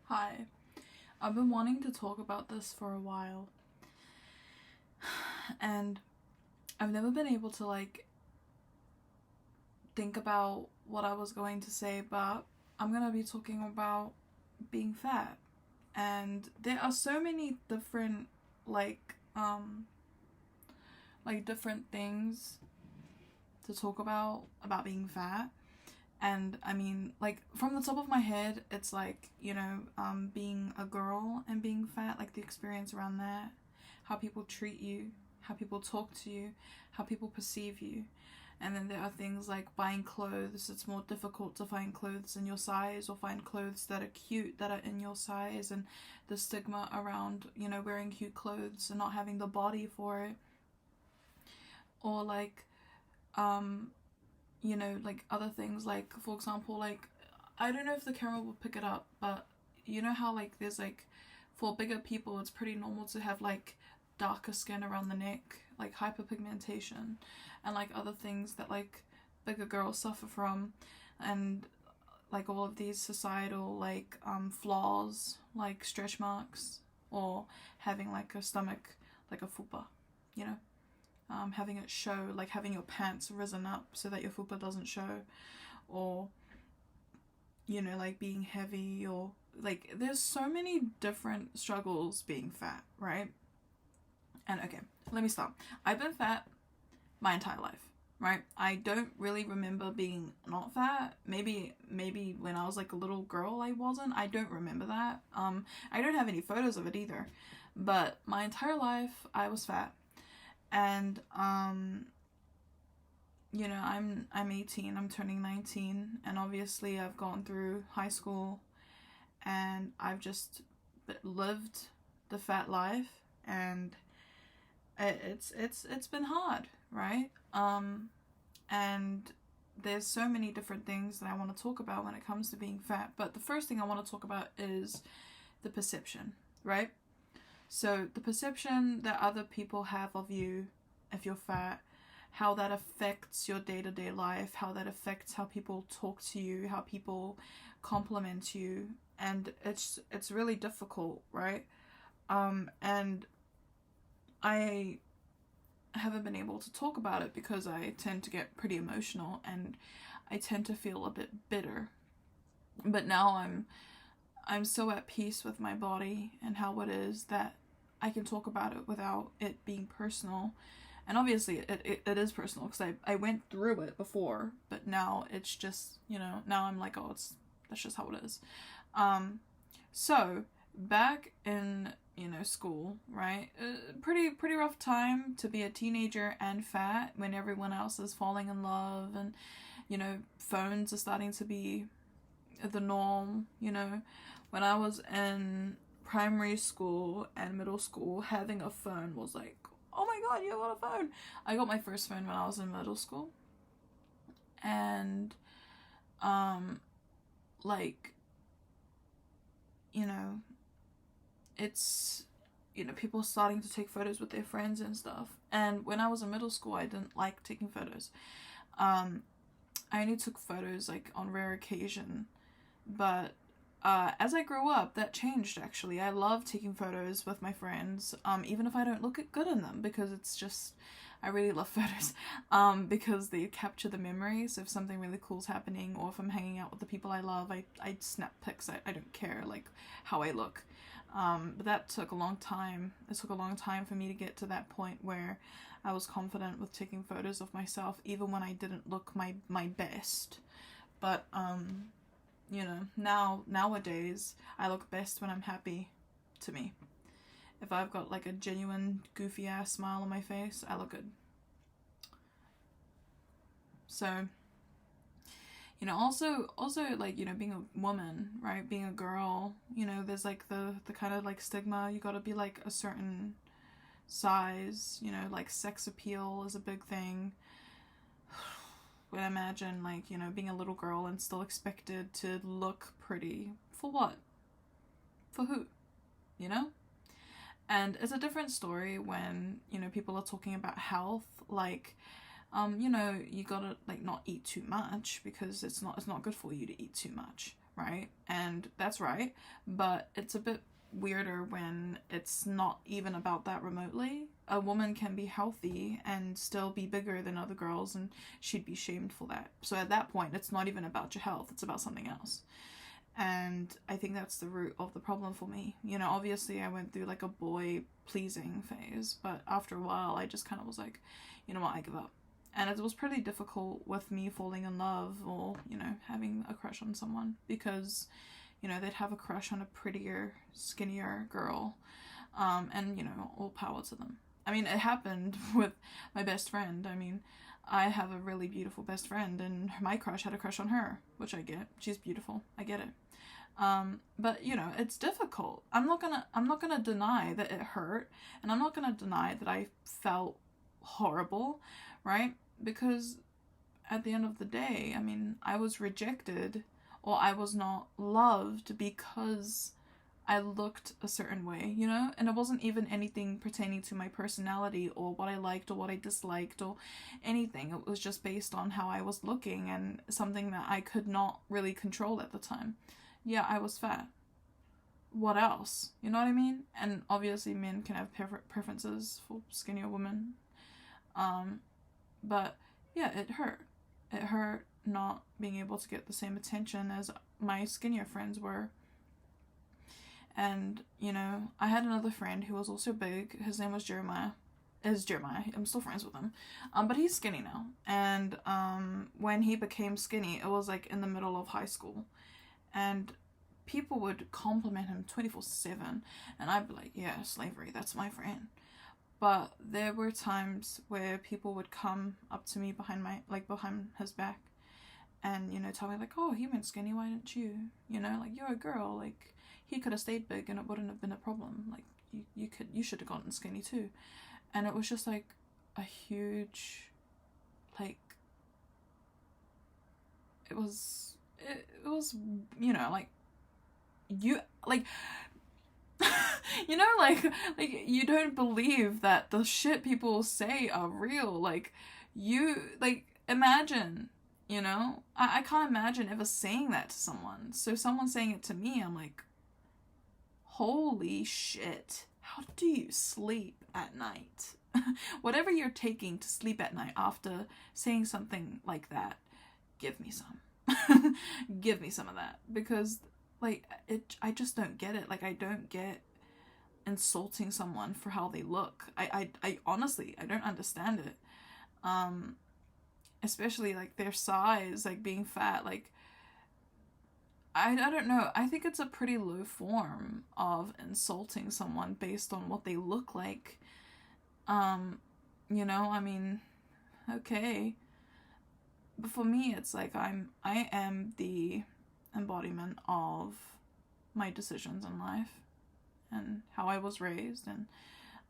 Hi, I've been wanting to talk about this for a while, and I've never been able to think about what I was going to say, but I'm gonna be talking about being fat. And there are so many different like um different things to talk about being fat. And I mean, like, from the top of my head, it's like, being a girl and being fat, like the experience around that, how people treat you, how people talk to you, how people perceive you. And then there are things like buying clothes. It's more difficult to find clothes in your size or find clothes that are cute that are in your size, and the stigma around, wearing cute clothes and not having the body for it. Or um, like other things, like, for example, like, I don't know if the camera will pick it up, but you know how, like, there's like, for bigger people, it's pretty normal to have like darker skin around the neck, like hyperpigmentation, and like other things that like bigger girls suffer from, and like all of these societal flaws, like stretch marks, or having like a stomach, like a fupa, you know having it show, like having your pants risen up so that your fupa doesn't show, or like being heavy, or like there's so many different struggles being fat, right? And okay, let me start. I've been fat my entire life, right? I don't really remember being not fat. Maybe when I was like a little girl I wasn't. I don't remember that. I don't have any photos of it either. But my entire life I was fat. And I'm 18, I'm turning 19, and obviously I've gone through high school, and I've just lived the fat life, and it's been hard, right? And there's so many different things that I want to talk about when it comes to being fat, but the first thing I want to talk about is the perception, right? So the perception that other people have of you if you're fat, how that affects your day-to-day life, how that affects how people talk to you, how people compliment you, and it's really difficult, right? And I haven't been able to talk about it because I tend to get pretty emotional, and I tend to feel a bit bitter. But now I'm so at peace with my body and how it is that I can talk about it without it being personal. And obviously it is personal because I went through it before, but now it's just, now I'm like, oh, that's just how it is. So back in, school, right? Pretty rough time to be a teenager and fat when everyone else is falling in love, and, phones are starting to be the norm, When I was in primary school and middle school, having a phone was like, oh my god, you got a phone. I got my first phone when I was in middle school. And, like, you know, it's, people starting to take photos with their friends and stuff. And when I was in middle school, I didn't like taking photos. I only took photos, like, on rare occasion. But as I grew up, that changed, actually. I love taking photos with my friends, even if I don't look good in them, because it's just, I really love photos, because they capture the memories. If something really cool's happening, or if I'm hanging out with the people I love, I snap pics. I don't care, like, how I look. But that took a long time. It took a long time for me to get to that point where I was confident with taking photos of myself, even when I didn't look my best. But, nowadays, I look best when I'm happy, to me. If I've got like a genuine goofy ass smile on my face, I look good. So, also like, being a woman, right? Being a girl, there's like the kind of like stigma. You gotta be like a certain size, like sex appeal is a big thing. But imagine, like, being a little girl and still expected to look pretty. For what? For who? You know? And it's a different story when, people are talking about health, like, you gotta, like, not eat too much, because it's not good for you to eat too much, right? And that's right, but it's a bit weirder when it's not even about that remotely. A woman can be healthy and still be bigger than other girls, and she'd be shamed for that. So at that point, it's not even about your health, it's about something else. And I think that's the root of the problem for me. You know, obviously I went through like a boy pleasing phase, but after a while I just kind of was like, you know what, I give up. And it was pretty difficult with me falling in love or, you know, having a crush on someone, because, you know, they'd have a crush on a prettier, skinnier girl. And, you know, all power to them. I mean, it happened with my best friend. I mean, I have a really beautiful best friend, and my crush had a crush on her, which I get. She's beautiful. I get it. But you know, it's difficult. I'm not gonna deny that it hurt, and I'm not gonna deny that I felt horrible, right? Because at the end of the day, I mean, I was rejected, or I was not loved because I looked a certain way, you know? And it wasn't even anything pertaining to my personality or what I liked or what I disliked or anything. It was just based on how I was looking, and something that I could not really control at the time. Yeah, I was fat. What else? You know what I mean? And obviously men can have preferences for skinnier women. But yeah, it hurt. It hurt not being able to get the same attention as my skinnier friends were. And, you know, I had another friend who was also big. His name was Jeremiah. Jeremiah. I'm still friends with him. But he's skinny now. And when he became skinny, it was like in the middle of high school. And people would compliment him 24/7. And I'd be like, yeah, slavery, that's my friend. But there were times where people would come up to me behind his back, and, you know, tell me like, oh, he went skinny, why didn't you? You know, like, you're a girl, like, he could have stayed big and it wouldn't have been a problem. Like, you should have gotten skinny too. And it was just like a huge, like, it was, you know, like, you, like, you know, like, you don't believe that the shit people say are real. Like, you, like, imagine, you know, I can't imagine ever saying that to someone. So someone saying it to me, I'm like, holy shit, how do you sleep at night? Whatever you're taking to sleep at night after saying something like that, give me some. Give me some of that. Because, like, I just don't get it. Like, I don't get insulting someone for how they look. I honestly, I don't understand it. Especially, like, their size, like, being fat, like, I don't know. I think it's a pretty low form of insulting someone based on what they look like. You know, I mean, okay. But for me, it's like I am the embodiment of my decisions in life and how I was raised, and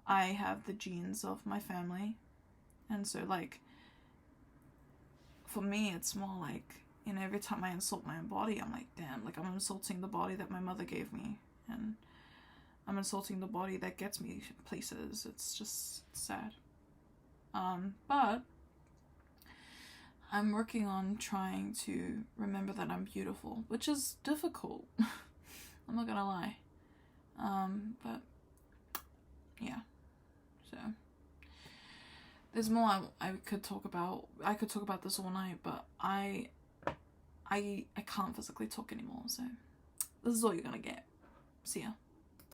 I have the genes of my family. And so, like, for me, it's more like, you know, every time I insult my own body, I'm like, damn, like, I'm insulting the body that my mother gave me, and I'm insulting the body that gets me places. It's just sad. But I'm working on trying to remember that I'm beautiful, which is difficult. I'm not gonna lie. But yeah, so there's more I could talk about. I could talk about this all night, but I can't physically talk anymore, so this is all you're gonna get. See ya.